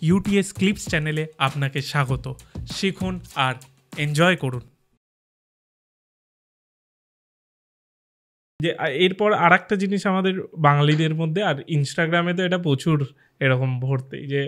UTS clips চ্যানেলে আপনাকে স্বাগত। শিখুন আর এনজয় করুন। যে এরপর আর একটা জিনিস আমাদের বাঙালিদের মধ্যে, আর ইনস্টাগ্রামে তো এটা প্রচুর এরকম ভর্তি, যে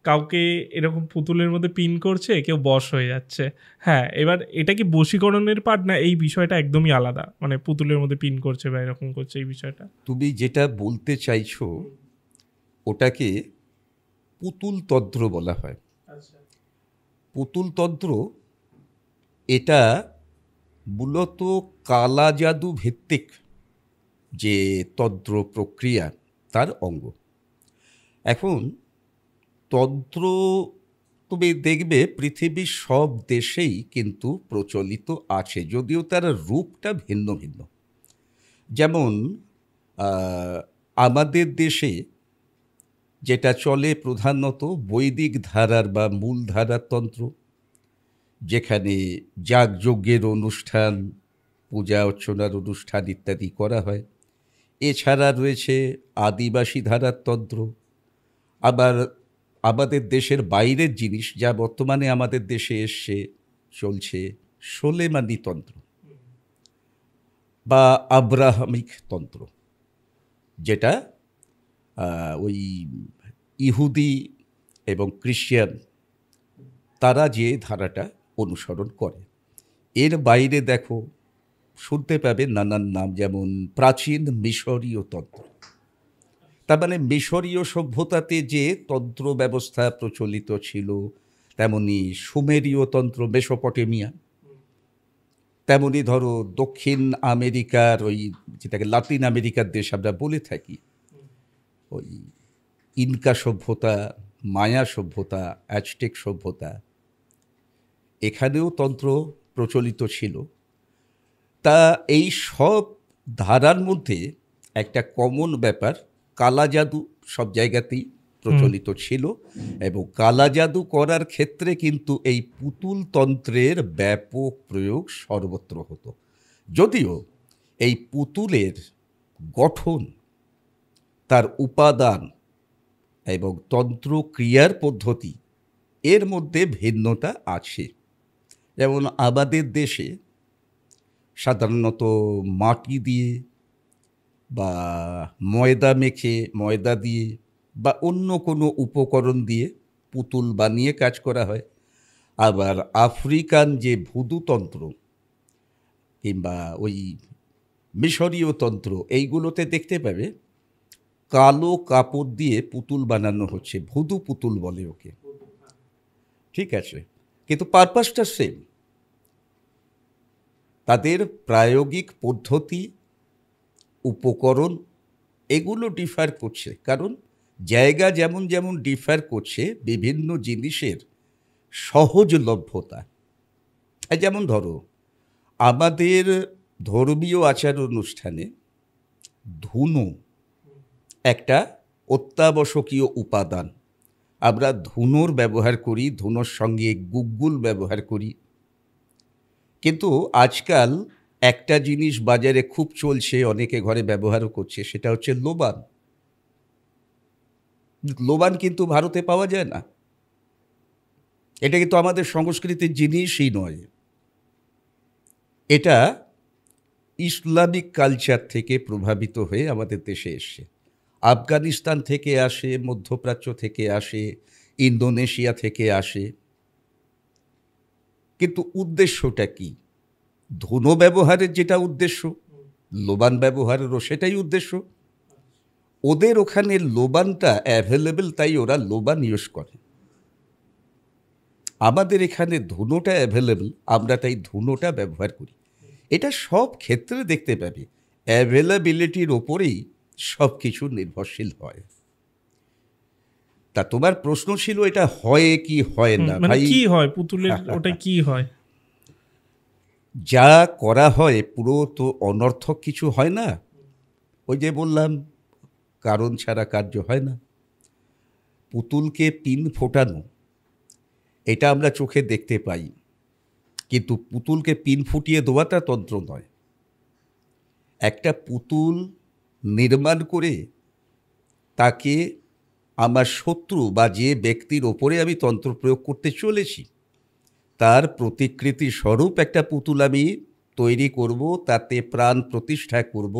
কাউকে এরকম পুতুলের মধ্যে পিন করছে, কেউ বশ হয়ে যাচ্ছে। হ্যাঁ, এবার এটা কি বশীকরণের পার্ট, না এই বিষয়টা একদমই আলাদা? মানে পুতুলের মধ্যে পিন করছে বা এরকম করছে, এই বিষয়টা তুমি যেটা বলতে চাইছো ওটাকে পুতুল তন্ত্র বলা হয়। পুতুল তন্ত্র এটা মূলত কালা জাদু ভিত্তিক যে তন্ত্র প্রক্রিয়া তার অঙ্গ। এখন তন্ত্র তুমি দেখবে পৃথিবীর সব দেশেই কিন্তু প্রচলিত আছে, যদিও তার রূপটা ভিন্ন ভিন্ন। যেমন আমাদের দেশে যেটা চলে প্রধানত বৈদিক ধারার বা মূল ধারার তন্ত্র, যেখানে যাগযজ্ঞের অনুষ্ঠান, পূজা অর্চনার অনুষ্ঠান ইত্যাদি করা হয়। এছাড়া রয়েছে আদিবাসী ধারার তন্ত্র। আবার আমাদের দেশের বাইরের জিনিস যা বর্তমানে আমাদের দেশে এসছে, চলছে সোলেমানি তন্ত্র বা আব্রাহামিক তন্ত্র, যেটা ওই ইহুদি এবং খ্রিস্টান তারা যে ধারাটা অনুসরণ করে। এর বাইরে দেখো, শুনতে পাবে নানান নাম, যেমন প্রাচীন মিশরীয় তন্ত্র। তার মানে মিশরীয় সভ্যতাতে যে তন্ত্র ব্যবস্থা প্রচলিত ছিল, তেমনি সুমেরীয় তন্ত্র মেসোপটেমিয়া, তেমনি ধরো দক্ষিণ আমেরিকার ওই যেটাকে লাতিন আমেরিকার দেশ আমরা বলে থাকি, ওই ইনকা সভ্যতা, মায়া সভ্যতা, অ্যাজটেক সভ্যতা, এখানেও তন্ত্র প্রচলিত ছিল। তা এই সব ধারার মধ্যে একটা কমন ব্যাপার, কালা জাদু সব জায়গাতেই প্রচলিত ছিল, এবং কালা জাদু করার ক্ষেত্রে কিন্তু এই পুতুল তন্ত্রের ব্যাপক প্রয়োগ সর্বত্র হতো। যদিও এই পুতুলের গঠন, তার উপাদান এবং তন্ত্র ক্রিয়ার পদ্ধতি এর মধ্যে ভিন্নতা আছে। যেমন আমাদের দেশে সাধারণত মাটি দিয়ে বা ময়দা মেখে, ময়দা দিয়ে বা অন্য কোনো উপকরণ দিয়ে পুতুল বানিয়ে কাজ করা হয়। আবার আফ্রিকান যে ভুদুতন্ত্র কিংবা ওই মিশরীয় তন্ত্র, এইগুলোতে দেখতে পাবে কালো কাপড় দিয়ে পুতুল বানানো হচ্ছে, ভুদু পুতুল বলে ওকে। ঠিক আছে, কিন্তু পারপাসটা সেম। তাদের প্রায়োগিক পদ্ধতি, উপকরণ এগুলো ডিফার করছে, কারণ জায়গা যেমন যেমন ডিফার করছে, বিভিন্ন জিনিসের সহজলভ্যতা। যেমন ধরো আমাদের ধর্মীয় আচার অনুষ্ঠানে ধুনো একটা অত্যাবশ্যকীয় উপাদান। আমরা ধুনোর ব্যবহার করি, ধুনোর সঙ্গে গুগ্গুল ব্যবহার করি। কিন্তু আজকাল একটা জিনিস বাজারে খুব চলছে, অনেকে ঘরে ব্যবহারও করছে, সেটা হচ্ছে লোবান। লোবান কিন্তু ভারতে পাওয়া যায় না। এটা কিন্তু আমাদের সংস্কৃতির জিনিসই নয়। এটা ইসলামিক কালচার থেকে প্রভাবিত হয়ে আমাদের দেশে এসছে। আফগানিস্তান থেকে আসে, মধ্যপ্রাচ্য থেকে আসে, ইন্দোনেশিয়া থেকে আসে। কিন্তু উদ্দেশ্যটা কি? ধুনো ব্যবহারের যেটা উদ্দেশ্য, লোবান ব্যবহারেরও সেটাই উদ্দেশ্য। ওদের ওখানে লোবানটা অ্যাভেলেবেল, তাই ওরা লোবান ইউজ করে। আমাদের এখানে ধুনোটা অ্যাভেলেবেল, আমরা তাই ধুনোটা ব্যবহার করি। এটা সব ক্ষেত্রে দেখতে পাবে অ্যাভেলেবিলিটির ওপরেই সব কিছু নির্ভরশীল হয়। তা তোমার প্রশ্ন ছিল এটা হয় কি হয় না? মানে ভাই, কি হয় পুতুলের, ওটা কি হয়? যা করা হয় পুরো তো অনর্থক কিছু হয় না। ওই যে বললাম, কারণ ছাড়া কার্য হয় না। পুতুলকে পিন ফোটানো, এটা আমরা চোখে দেখতে পাই, কিন্তু পুতুলকে পিন ফুটিয়ে দেওয়াটা তন্ত্র নয়। একটা পুতুল নির্মাণ করে তাকে আমার শত্রু বা যে ব্যক্তির ওপরে আমি তন্ত্র প্রয়োগ করতে চলেছি তার প্রতিকৃতি স্বরূপ একটা পুতুল আমি তৈরি করব, তাতে প্রাণ প্রতিষ্ঠা করব।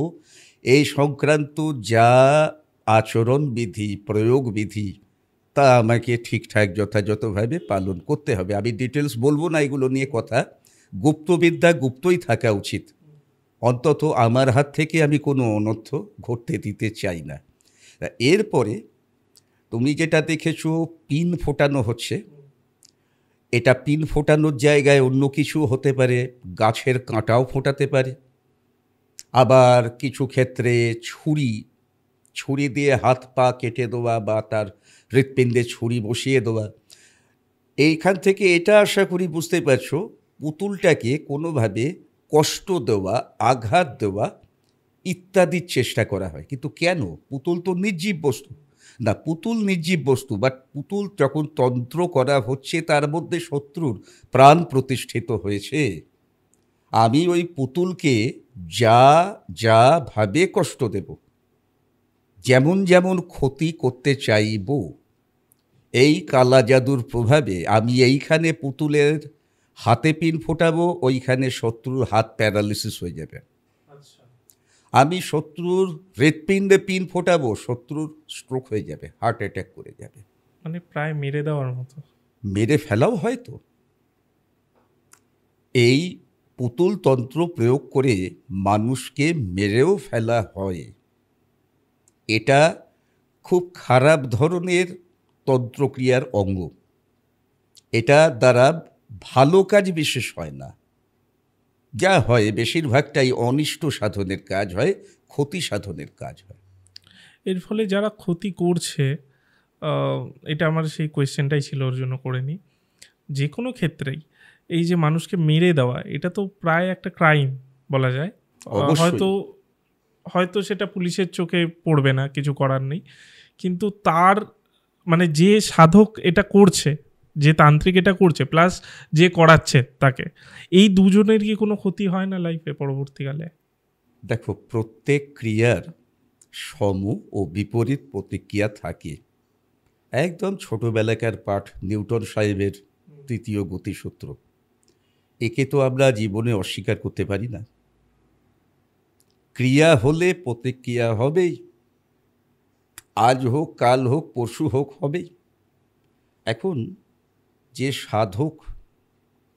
এই সংক্রান্ত যা আচরণবিধি, প্রয়োগবিধি, তা আমাকে ঠিকঠাক যথাযথভাবে পালন করতে হবে। আমি ডিটেলস বলবো না এগুলো নিয়ে কথা। গুপ্তবিদ্যা গুপ্তই থাকা উচিত। অন্তত আমার হাত থেকে আমি কোনো অনর্থ ঘটতে দিতে চাই না। এরপরে তুমি যেটা দেখেছো পিন ফোটানো হচ্ছে, এটা পিন ফোটানোর জায়গায় অন্য কিছু হতে পারে, গাছের কাঁটাও ফোটাতে পারে। আবার কিছু ক্ষেত্রে ছুরি দিয়ে হাত পা কেটে দেওয়া বা তার হৃৎপিণ্ডে ছুরি বসিয়ে দেওয়া। এইখান থেকে এটা আশা করি বুঝতে পারছো পুতুলটাকে কোনোভাবে কষ্ট দেওয়া, আঘাত দেওয়া ইত্যাদির চেষ্টা করা হয়। কিন্তু কেন? পুতুল তো নির্জীব বস্তু না, পুতুল নির্জীব বস্তু, বাট পুতুল যখন তন্ত্র করা হচ্ছে তার মধ্যে শত্রুর প্রাণ প্রতিষ্ঠিত হয়েছে। আমি ওই পুতুলকে যা যা ভাবে কষ্ট দেব, যেমন যেমন ক্ষতি করতে চাইব, এই কালা জাদুর প্রভাবে আমি এইখানে পুতুলের হাতে পিন ফোটাবো, ওইখানে শত্রুর হাত প্যারালিসিস হয়ে যাবে। আমি শত্রুর হৃৎপিণ্ডে পিন ফোটাবো, শত্রুর স্ট্রোক হয়ে যাবে, হার্ট অ্যাটাক করে যাবে। মানে প্রায় মেরে দেওয়ার মতো। মেরে ফেলাও হয়তো। এই পুতুল তন্ত্র প্রয়োগ করে মানুষকে মেরেও ফেলা হয়। এটা খুব খারাপ ধরনের তন্ত্রক্রিয়ার অঙ্গ। এটা দ্বারা ভালো কাজ বিশেষ হয় না। যা হয় বেশিরভাগটাই অনিষ্ট সাধনের কাজ হয়, ক্ষতি সাধনের কাজ হয়। এর ফলে যারা ক্ষতি করছে, এটা আমার সেই কোয়েশ্চেনটাই ছিল, ওর জন্য করে নিই। যে কোনো ক্ষেত্রেই এই যে মানুষকে মেরে দেওয়া, এটা তো প্রায় একটা ক্রাইম বলা যায়। অবশ্যই। হয়তো সেটা পুলিশের চোখে পড়বে না, কিছু করার নেই, কিন্তু তার মানে যে সাধক এটা করছে, যে তান্ত্রিক এটা করছে, প্লাস যে করাচ্ছে তাকে, এই দুজনের কি কোনো ক্ষতি হয় না লাইফে পরবর্তীকালে? দেখো, প্রত্যেক ক্রিয়ার সম ও বিপরীত প্রতিক্রিয়া থাকে। একদম ছোটবেলাকার পাঠ নিউটন সাহেবের তৃতীয় গতিসূত্র, একে তো আমরা জীবনে অস্বীকার করতে পারি না। ক্রিয়া হলে প্রতিক্রিয়া হবেই, আজ হোক, কাল হোক, পরশু হোক, হবেই। এখন যে সাধক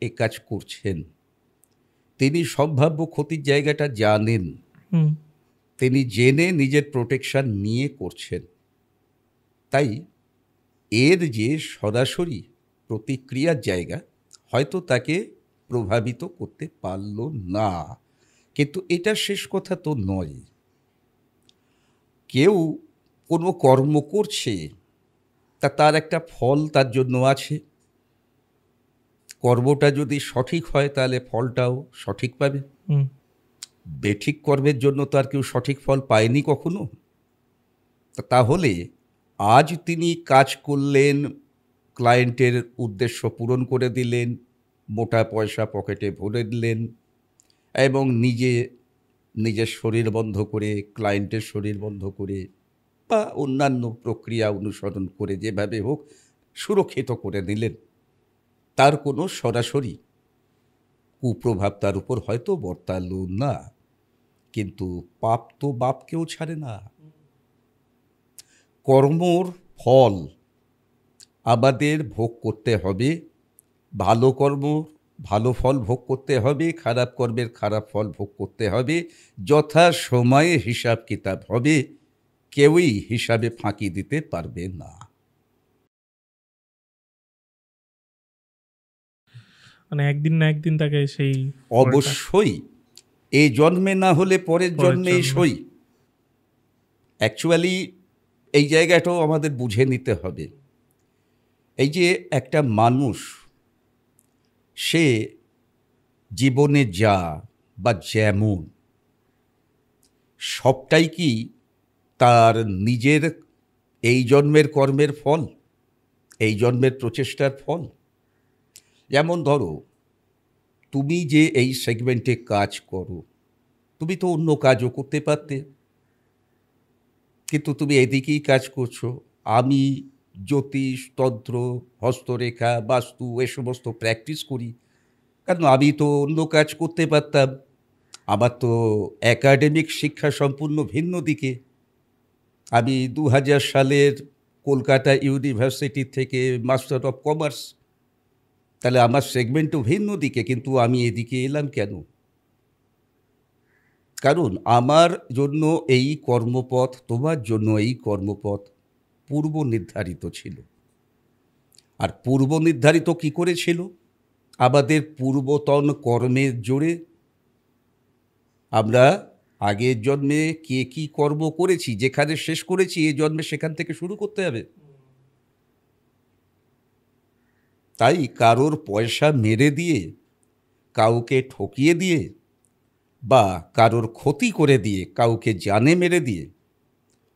এ কাজ করছেন তিনি সম্ভাব্য ক্ষতির জায়গাটা জানেন, তিনি জেনে নিজের প্রোটেকশন নিয়ে করছেন। তাই এর যে সরাসরি প্রতিক্রিয়ার জায়গা হয়তো তাকে প্রভাবিত করতে পারল না, কিন্তু এটা শেষ কথা তো নয়। কেউ কোনো কর্ম করছে, তার একটা ফল তার জন্য আছে। কর্মটা যদি সঠিক হয় তাহলে ফলটাও সঠিক পাবে। বেঠিক কর্মের জন্য তো আর কেউ সঠিক ফল পায়নি কখনো। তাহলে আজ তিনি কাজ করলেন, ক্লায়েন্টের উদ্দেশ্য পূরণ করে দিলেন, মোটা পয়সা পকেটে ভরে দিলেন, এবং নিজের শরীর বন্ধ করে, ক্লায়েন্টের শরীর বন্ধ করে, বা অন্যান্য প্রক্রিয়া অনুসরণ করে যেভাবে হোক সুরক্ষিত করে দিলেন। তার কোনো সরাসরি কুপ্রভাব তার উপর হয়তো বর্তালো না, কিন্তু পাপ তো বাপকেও ছাড়ে না। কর্মর ফল আমাদের ভোগ করতে হবে। ভালো কর্ম ভালো ফল ভোগ করতে হবে, খারাপ কর্মের খারাপ ফল ভোগ করতে হবে। যথা সময়ে হিসাব কিতাব হবে, কেউই হিসাবে ফাঁকি দিতে পারবে না। মানে একদিন না একদিন তাকে সেই অবশ্যই, এই জন্মে না হলে পরের জন্মে সই। অ্যাকচুয়ালি এই জায়গাটাও আমাদের বুঝে নিতে হবে। এই যে একটা মানুষ, সে জীবনে যা বা যেমন, সবটাই কি তার নিজের এই জন্মের কর্মের ফল, এই জন্মের প্রচেষ্টার ফল? যেমন ধরো, তুমি যে এই সেগমেন্টে কাজ করো, তুমি তো অন্য কাজও করতে পারতে, কিন্তু তুমি এদিকেই কাজ করছো। আমি জ্যোতিষ, তন্ত্র, হস্তরেখা, বাস্তু এ সমস্ত প্র্যাকটিস করি, কারণ আমি তো অন্য কাজ করতে পারতাম। আমার তো একাডেমিক শিক্ষা সম্পূর্ণ ভিন্ন দিকে। আমি 2000 সালের কলকাতা ইউনিভার্সিটি থেকে মাস্টার অফ কমার্স। তাহলে আমার সেগমেন্টও ভিন্ন দিকে, কিন্তু আমি এদিকে এলাম কেন? কারণ আমার জন্য এই কর্মপথ, তোমার জন্য এই কর্মপথ পূর্ব নির্ধারিত ছিল। আর পূর্ব নির্ধারিত কি করে ছিল? আমাদের পূর্বতন কর্মের জোরে আমরা আগের জন্মে কে কি কর্ম করেছি, যেখানে শেষ করেছি এই জন্মে সেখান থেকে শুরু করতে হবে। তাই কারোর পয়সা মেরে দিয়ে, কাউকে ঠকিয়ে দিয়ে, বা কারোর ক্ষতি করে দিয়ে, কাউকে জানে মেরে দিয়ে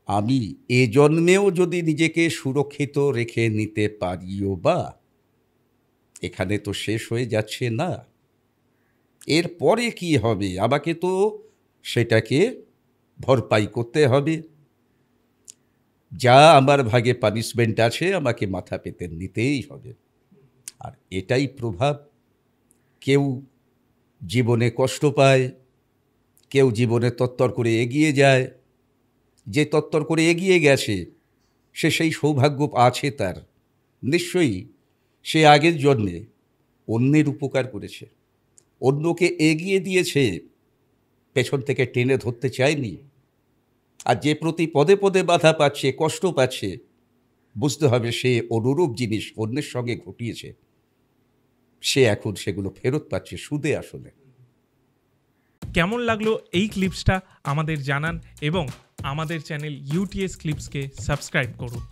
আমি এ জন্মেও যদি নিজেকে সুরক্ষিত রেখে নিতে পারিও বা, এখানে তো শেষ হয়ে যাচ্ছে না। এরপরে কি হবে? আমাকে তো সেটাকে ভরপাই করতে হবে। যা আমার ভাগে পানিশমেন্ট আছে আমাকে মাথা পেতে নিতেই হবে। আর এটাই প্রভাব। কেউ জীবনে কষ্ট পায়, কেউ জীবনে তত্তর করে এগিয়ে যায়। যে তত্তর করে এগিয়ে গেছে সে সেই সৌভাগ্য আছে তার, নিশ্চয়ই সে আগের জন্মে অন্যের উপকার করেছে, অন্যকে এগিয়ে দিয়েছে, পেছন থেকে টেনে ধরতে চায়নি। আর যে প্রতি পদে পদে বাধা পাচ্ছে, কষ্ট পাচ্ছে, বুঝতে হবে সে অনুরূপ জিনিস অন্যের সঙ্গে ঘটিয়েছে, সে এখন সেগুলো ফেরত পাচ্ছে সুদে আসলে। কেমন লাগলো এই ক্লিপসটা আমাদের জানান এবং আমাদের চ্যানেল ইউটিএস ক্লিপসকে সাবস্ক্রাইব করুন।